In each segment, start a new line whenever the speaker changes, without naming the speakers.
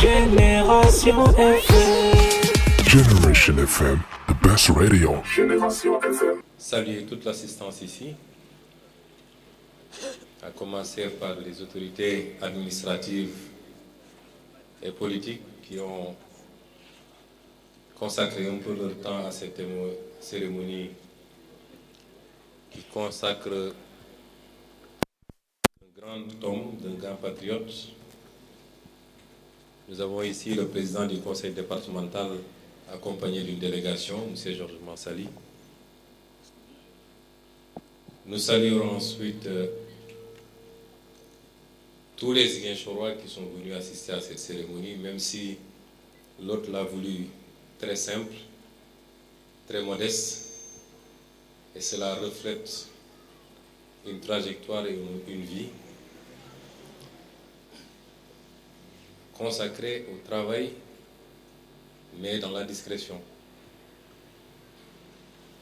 Génération FM.
Generation FM, the best radio.
Génération FM.
Saluer toute l'assistance ici, à commencer par les autorités administratives et politiques qui ont consacré un peu leur temps à cette cérémonie qui consacre un grand homme, d'un grand patriote. Nous avons ici le président du conseil départemental accompagné d'une délégation, M. Georges Mansali. Nous saluerons ensuite tous les Ziguinchorois qui sont venus assister à cette cérémonie, même si l'autre l'a voulu très simple, très modeste, et cela reflète une trajectoire et une vie consacrée au travail, mais dans la discrétion.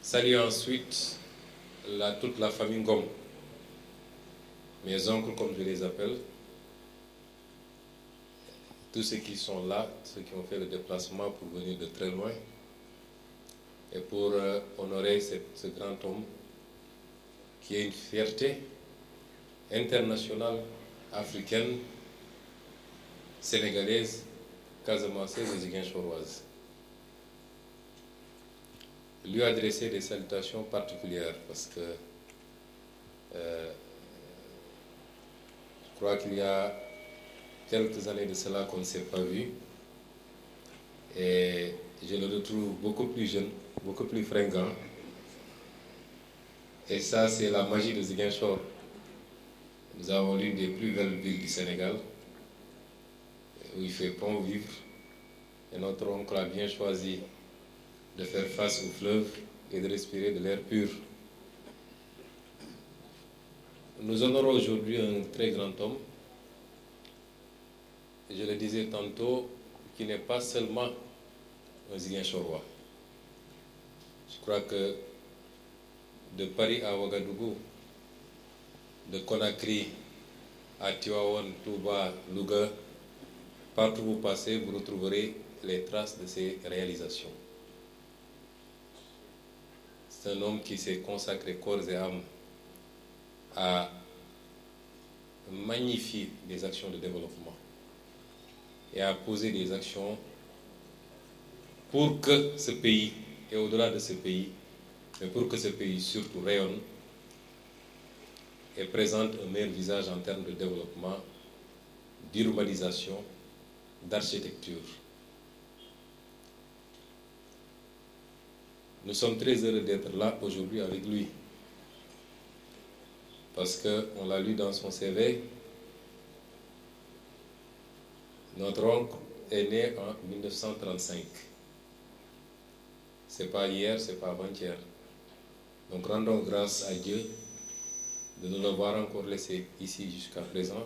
Saluer ensuite toute la famille Ngom, mes oncles comme je les appelle, tous ceux qui sont là, ceux qui ont fait le déplacement pour venir de très loin, et pour honorer ce grand homme qui est une fierté internationale, africaine, sénégalaise, casamançaise et ziguinchoroise. Lui adresser des salutations particulières parce que je crois qu'il y a quelques années de cela qu'on ne s'est pas vu et je le retrouve beaucoup plus jeune, beaucoup plus fringant, et ça c'est la magie de Ziguinchor. Nous avons l'une des plus belles villes du Sénégal où il fait bon vivre et notre oncle a bien choisi de faire face au fleuve et de respirer de l'air pur. Nous honorons aujourd'hui un très grand homme, je le disais tantôt, qui n'est pas seulement un Ziguinchorois. Je crois que de Paris à Ouagadougou, de Conakry à Tivaouane, Touba, Louga, partout où vous passez, vous retrouverez les traces de ses réalisations. C'est un homme qui s'est consacré corps et âme à magnifier des actions de développement et à poser des actions pour que ce pays, et au-delà de ce pays, mais pour que ce pays surtout rayonne et présente un meilleur visage en termes de développement, d'urbanisation, d'architecture. Nous sommes très heureux d'être là aujourd'hui avec lui parce qu'on l'a lu dans son CV. Notre oncle est né en 1935. C'est pas hier, c'est pas avant-hier. Donc rendons grâce à Dieu de nous l'avoir encore laissé ici jusqu'à présent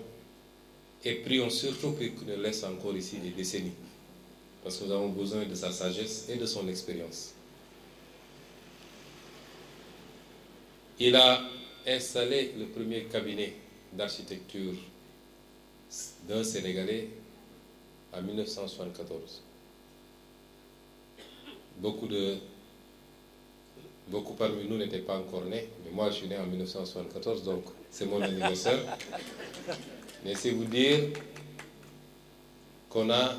et prions surtout qu'il nous laisse encore ici des décennies parce que nous avons besoin de sa sagesse et de son expérience. Il a installé le premier cabinet d'architecture d'un Sénégalais en 1974. Beaucoup parmi nous n'étaient pas encore nés, mais moi je suis né en 1974, donc c'est mon anniversaire. Mais c'est vous dire qu'on a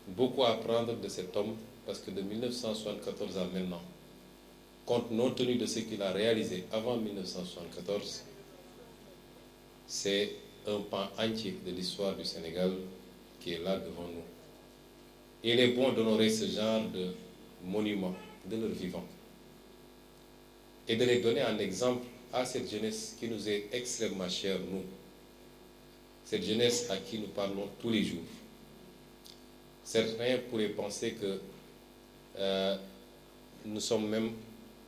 beaucoup à apprendre de cet homme, parce que de 1974 à maintenant, compte non tenu de ce qu'il a réalisé avant 1974, c'est un pan entier de l'histoire du Sénégal qui est là devant nous. Il est bon d'honorer ce genre de monuments de leur vivant et de les donner en exemple à cette jeunesse qui nous est extrêmement chère, nous. Cette jeunesse à qui nous parlons tous les jours. Certains pourraient penser que nous sommes même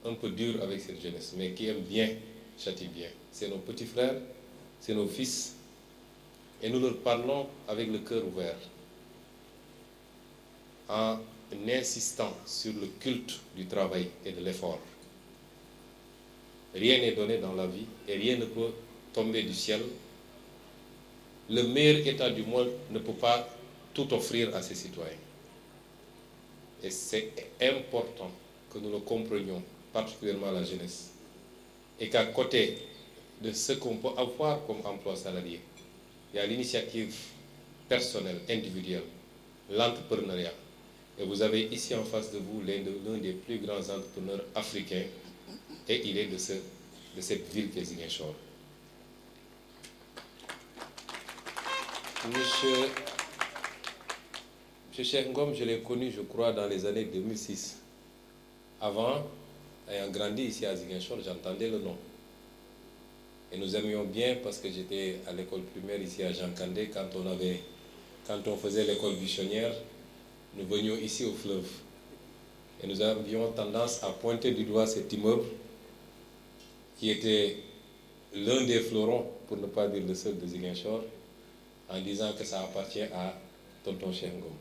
un peu durs avec cette jeunesse, mais qui aime bien, châtie bien. C'est nos petits frères, c'est nos fils, et nous leur parlons avec le cœur ouvert, en insistant sur le culte du travail et de l'effort. Rien n'est donné dans la vie et rien ne peut tomber du ciel. Le meilleur état du monde ne peut pas tout offrir à ses citoyens. Et c'est important que nous le comprenions, particulièrement la jeunesse, et qu'à côté de ce qu'on peut avoir comme emploi salarié, il y a l'initiative personnelle, individuelle, l'entrepreneuriat. Et vous avez ici en face de vous l'un des plus grands entrepreneurs africains, et il est de cette ville qui est Ziguinchor. Monsieur Cheikh Ngom, je l'ai connu, je crois, dans les années 2006. Avant, ayant grandi ici à Ziguinchor, j'entendais le nom. Et nous aimions bien parce que j'étais à l'école primaire ici à Jean Kandé. Quand on faisait l'école buissonnière, nous venions ici au fleuve. Et nous avions tendance à pointer du doigt cet immeuble qui était l'un des fleurons, pour ne pas dire le seul de Ziguinchor, en disant que ça appartient à tonton Cheikh Ngom.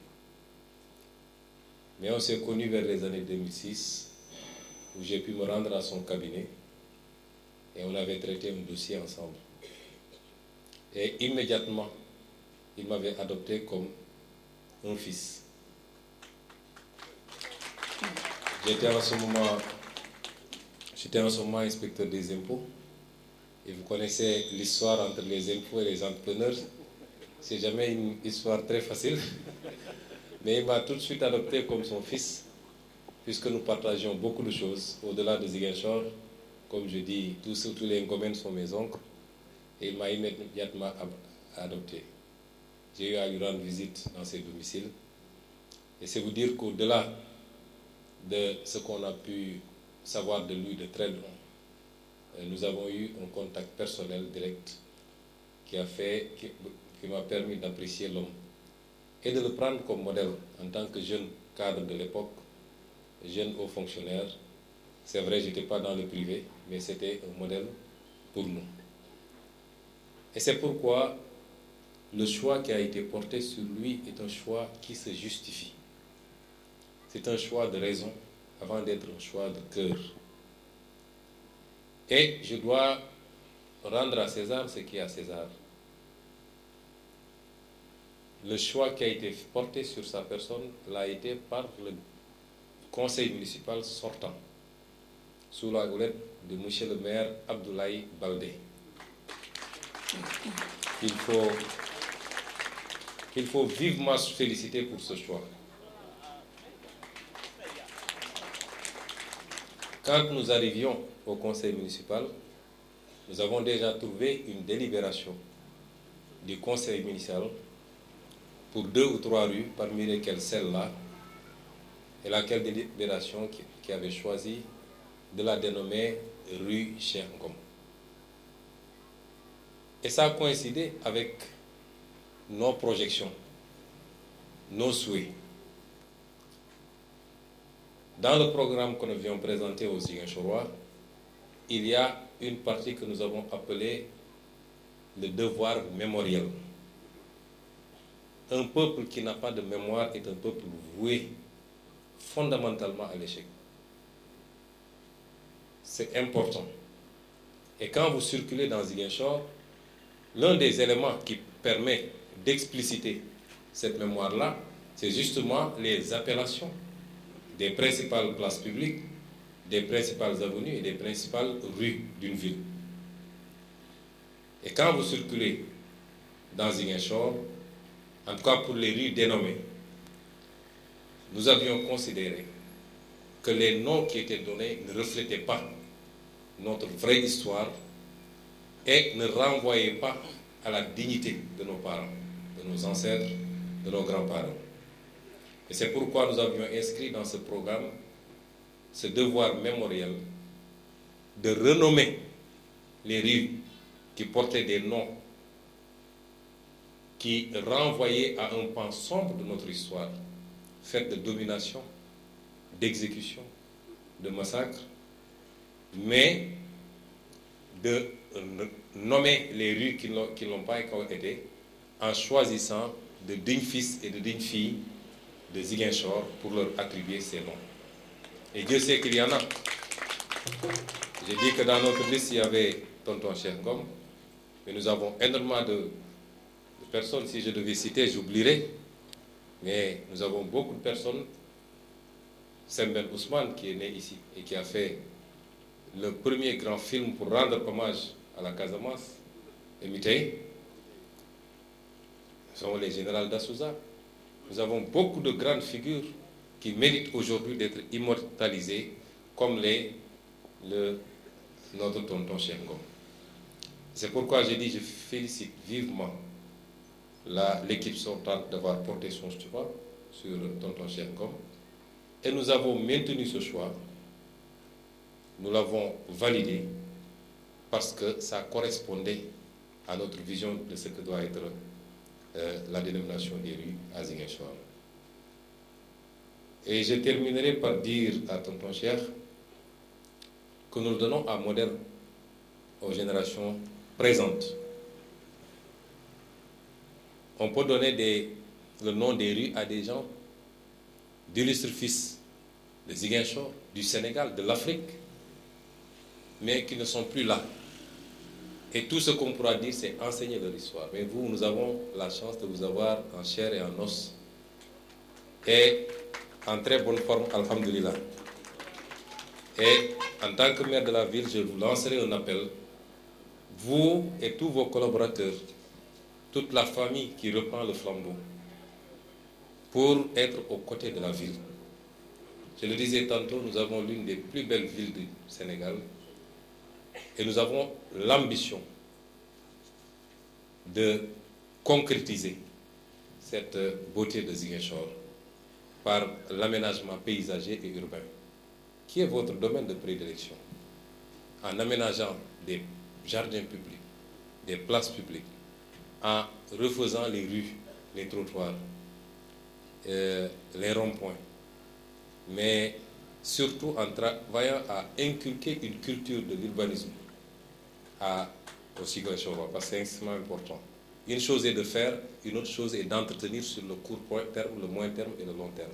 Mais on s'est connus vers les années 2006, où j'ai pu me rendre à son cabinet, et on avait traité un dossier ensemble. Et immédiatement, il m'avait adopté comme un fils. J'étais en ce moment inspecteur des impôts, et vous connaissez l'histoire entre les impôts et les entrepreneurs. C'est jamais une histoire très facile, mais il m'a tout de suite adopté comme son fils, puisque nous partagions beaucoup de choses au-delà de Ziguinchor. Comme je dis, tous les Ngomènes sont mes oncles, et il m'a immédiatement adopté. J'ai eu à lui rendre visite dans ses domiciles, et c'est vous dire qu'au-delà de ce qu'on a pu savoir de lui de très loin, nous avons eu un contact personnel direct qui m'a permis d'apprécier l'homme et de le prendre comme modèle en tant que jeune cadre de l'époque, jeune haut fonctionnaire. C'est vrai, je n'étais pas dans le privé, mais c'était un modèle pour nous. Et c'est pourquoi le choix qui a été porté sur lui est un choix qui se justifie. C'est un choix de raison avant d'être un choix de cœur. Et je dois rendre à César ce qui est à César. Le choix qui a été porté sur sa personne l'a été par le conseil municipal sortant, sous la houlette de M. le maire Abdoulaye Baldé. Il faut vivement se féliciter pour ce choix. Quand nous arrivions au conseil municipal, nous avons déjà trouvé une délibération du conseil municipal pour 2 ou 3 rues, parmi lesquelles celle-là, et laquelle délibération qui avait choisi de la dénommer rue Cheikh Ngom. Et ça a coïncidé avec nos projections, nos souhaits. Dans le programme que nous avions présenté aux Ziguinchorois, il y a une partie que nous avons appelée le devoir mémoriel. Un peuple qui n'a pas de mémoire est un peuple voué fondamentalement à l'échec. C'est important. Et quand vous circulez dans Ziguinchor, l'un des éléments qui permet d'expliciter cette mémoire-là, c'est justement les appellations des principales places publiques, des principales avenues et des principales rues d'une ville. Et quand vous circulez dans Ziguinchor, en tout cas pour les rues dénommées, nous avions considéré que les noms qui étaient donnés ne reflétaient pas notre vraie histoire et ne renvoyaient pas à la dignité de nos parents, de nos ancêtres, de nos grands-parents. Et c'est pourquoi nous avions inscrit dans ce programme ce devoir mémoriel de renommer les rues qui portaient des noms qui renvoyaient à un pan sombre de notre histoire, faite de domination, d'exécution, de massacre, mais de nommer les rues qui n'ont pas été en choisissant de dignes fils et de dignes filles de Ziguinchor pour leur attribuer ces noms. Et Dieu sait qu'il y en a. J'ai dit que dans notre liste, il y avait tonton Cheikh Ngom, mais nous avons énormément de personnes. Si je devais citer, j'oublierais. Mais nous avons beaucoup de personnes, Sembène Ousmane qui est né ici et qui a fait le premier grand film pour rendre hommage à la Casamance, et Mitei, sont les généraux d'Assouza. Nous avons beaucoup de grandes figures qui méritent aujourd'hui d'être immortalisées comme notre tonton Cheikh Ngom. C'est pourquoi j'ai dit, je félicite vivement l'équipe sortante d'avoir porté son choix sur tonton Cheikh Ngom. Et nous avons maintenu ce choix, nous l'avons validé parce que ça correspondait à notre vision de ce que doit être la dénomination des rues à Ziguinchor. Et je terminerai par dire à tonton Cheikh que nous le donnons à modèle aux générations présentes. On peut donner le nom des rues à des gens d'illustres fils de Ziguinchor, du Sénégal, de l'Afrique, mais qui ne sont plus là. Et tout ce qu'on pourra dire, c'est enseigner leur histoire. Mais vous, nous avons la chance de vous avoir en chair et en os. Et en très bonne forme, alhamdoulilah. Et en tant que maire de la ville, je vous lancerai un appel. Vous et tous vos collaborateurs, toute la famille qui reprend le flambeau, pour être aux côtés de la ville. Je le disais tantôt, nous avons l'une des plus belles villes du Sénégal et nous avons l'ambition de concrétiser cette beauté de Ziguinchor par l'aménagement paysager et urbain, qui est votre domaine de prédilection, en aménageant des jardins publics, des places publiques, en refaisant les rues, les trottoirs, les ronds-points, mais surtout en travaillant à inculquer une culture de l'urbanisme au Ziguinchor, parce que c'est extrêmement important. Une chose est de faire, une autre chose est d'entretenir sur le court terme, le moyen terme et le long terme.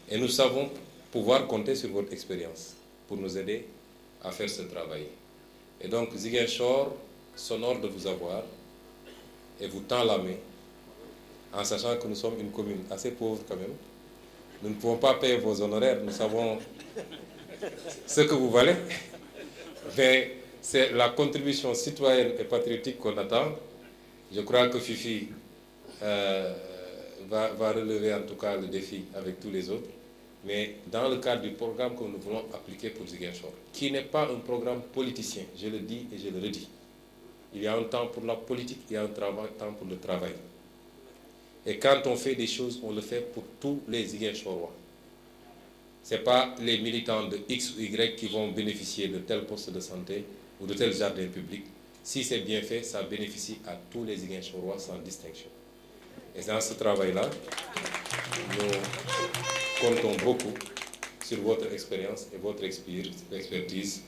Et nous savons pouvoir compter sur votre expérience pour nous aider à faire ce travail. Et donc Ziguinchor s'honore de vous avoir et vous tend la main, en sachant que nous sommes une commune assez pauvre quand même. Nous ne pouvons pas payer vos honoraires, nous savons ce que vous valez, mais c'est la contribution citoyenne et patriotique qu'on attend. Je crois que Fifi va relever en tout cas le défi avec tous les autres, mais dans le cadre du programme que nous voulons appliquer pour Ziguinchor, qui n'est pas un programme politicien, je le dis et je le redis. Il y a un temps pour la politique, il y a un temps pour le travail. Et quand on fait des choses, on le fait pour tous les Ziguinchorois. Ce n'est pas les militants de X ou Y qui vont bénéficier de tel poste de santé ou de tel jardin public. Si c'est bien fait, ça bénéficie à tous les Ziguinchorois sans distinction. Et dans ce travail-là, nous comptons beaucoup sur votre expérience et votre expertise.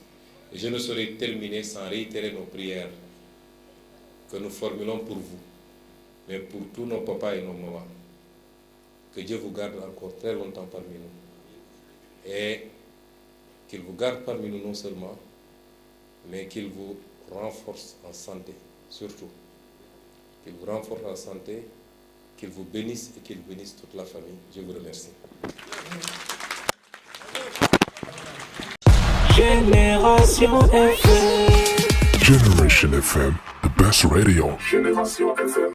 Et je ne saurais terminer sans réitérer nos prières que nous formulons pour vous, mais pour tous nos papas et nos mamans. Que Dieu vous garde encore très longtemps parmi nous. Et qu'il vous garde parmi nous non seulement, mais qu'il vous renforce en santé, surtout. Qu'il vous renforce en santé, qu'il vous bénisse et qu'il bénisse toute la famille. Je vous remercie.
Génération FM.
Generation FM, the best radio. Génération FM.